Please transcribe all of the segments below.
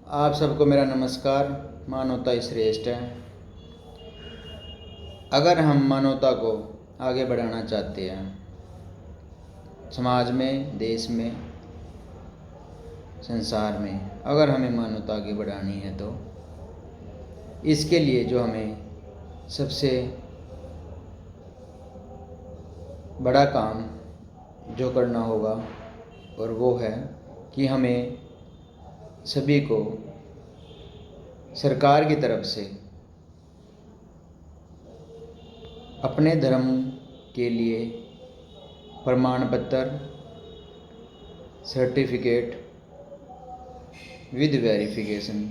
आप सबको मेरा नमस्कार। मानवता ही श्रेष्ठ है। अगर हम मानवता को आगे बढ़ाना चाहते हैं, समाज में, देश में, संसार में, अगर हमें मानवता आगे बढ़ानी है तो इसके लिए जो हमें सबसे बड़ा काम जो करना होगा और वो है कि हमें सभी को सरकार की तरफ से अपने धर्म के लिए प्रमाण पत्र, सर्टिफिकेट विद वेरिफिकेशन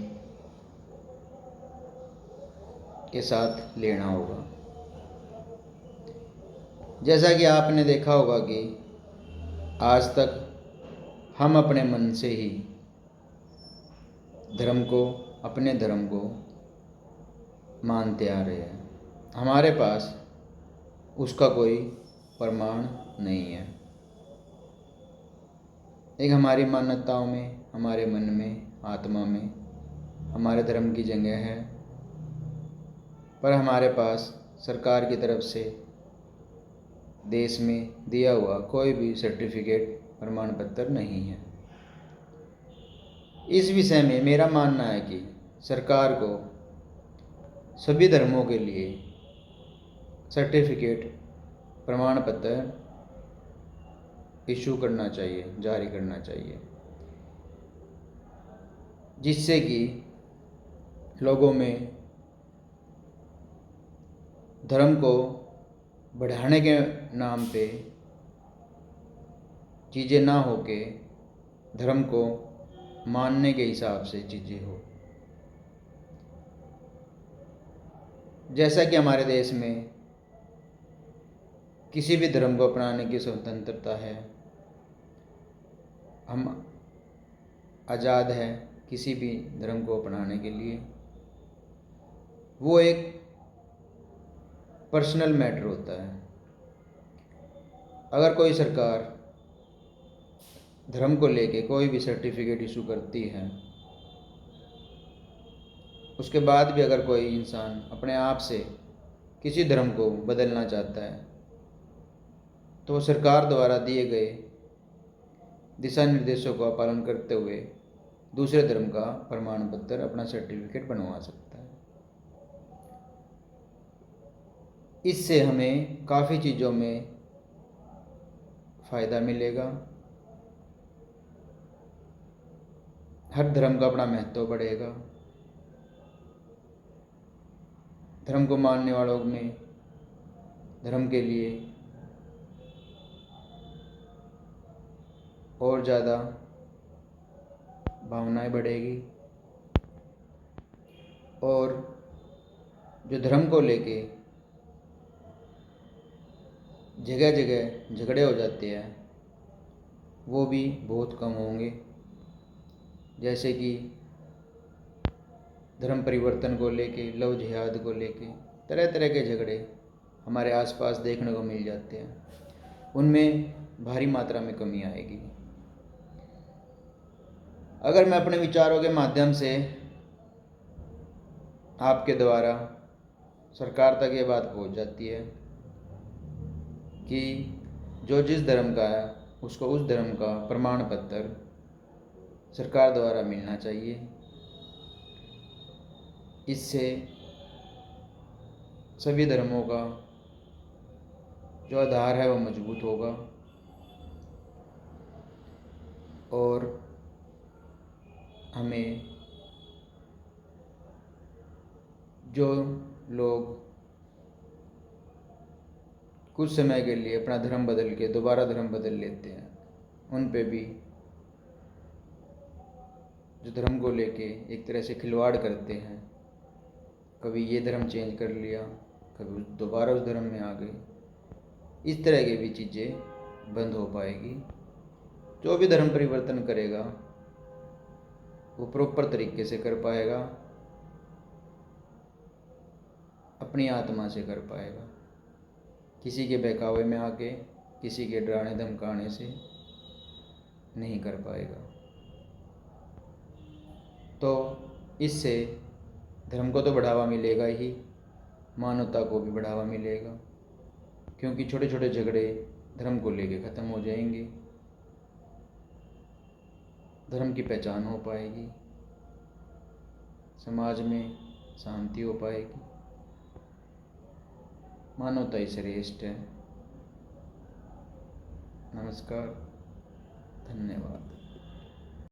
के साथ लेना होगा। जैसा कि आपने देखा होगा कि आज तक हम अपने मन से ही अपने धर्म को मानते आ रहे हैं। हमारे पास उसका कोई प्रमाण नहीं है। एक हमारी मान्यताओं में, हमारे मन में, आत्मा में हमारे धर्म की जगह है, पर हमारे पास सरकार की तरफ से देश में दिया हुआ कोई भी सर्टिफिकेट, प्रमाण पत्र नहीं है। इस विषय में मेरा मानना है कि सरकार को सभी धर्मों के लिए सर्टिफिकेट, प्रमाण पत्र इशू करना चाहिए, जारी करना चाहिए, जिससे कि लोगों में धर्म को बढ़ाने के नाम पे चीज़ें ना हो के धर्म को मानने के हिसाब से चीज़ें हो। जैसा कि हमारे देश में किसी भी धर्म को अपनाने की स्वतंत्रता है, हम आज़ाद हैं किसी भी धर्म को अपनाने के लिए। वो एक पर्सनल मैटर होता है। अगर कोई सरकार धर्म को लेके कोई भी सर्टिफिकेट इशू करती है, उसके बाद भी अगर कोई इंसान अपने आप से किसी धर्म को बदलना चाहता है तो सरकार द्वारा दिए गए दिशा निर्देशों का पालन करते हुए दूसरे धर्म का प्रमाण पत्र, अपना सर्टिफिकेट बनवा सकता है। इससे हमें काफ़ी चीज़ों में फ़ायदा मिलेगा। हर धर्म का अपना महत्व बढ़ेगा। धर्म को मानने वालों में धर्म के लिए और ज़्यादा भावनाएं बढ़ेगी, और जो धर्म को लेके जगह जगह झगड़े हो जाते हैं वो भी बहुत कम होंगे। जैसे कि धर्म परिवर्तन को लेके, लव जिहाद को लेके तरह तरह के झगड़े हमारे आसपास देखने को मिल जाते हैं, उनमें भारी मात्रा में कमी आएगी। अगर मैं अपने विचारों के माध्यम से आपके द्वारा सरकार तक ये बात पहुंच जाती है कि जो जिस धर्म का है उसको उस धर्म का प्रमाण पत्र सरकार द्वारा मिलना चाहिए, इससे सभी धर्मों का जो आधार है वो मजबूत होगा। और हमें जो लोग कुछ समय के लिए अपना धर्म बदल के दोबारा धर्म बदल लेते हैं, उन पे भी जो धर्म को लेके एक तरह से खिलवाड़ करते हैं, कभी ये धर्म चेंज कर लिया, कभी दोबारा उस धर्म में आ गए, इस तरह की भी चीज़ें बंद हो पाएगी। जो भी धर्म परिवर्तन करेगा वो प्रॉपर तरीके से कर पाएगा, अपनी आत्मा से कर पाएगा, किसी के बहकावे में आके, किसी के डराने धमकाने से नहीं कर पाएगा। तो इससे धर्म को तो बढ़ावा मिलेगा ही, मानवता को भी बढ़ावा मिलेगा, क्योंकि छोटे छोटे झगड़े धर्म को लेके ख़त्म हो जाएंगे, धर्म की पहचान हो पाएगी, समाज में शांति हो पाएगी, मानवता ही श्रेष्ठ है। नमस्कार, धन्यवाद।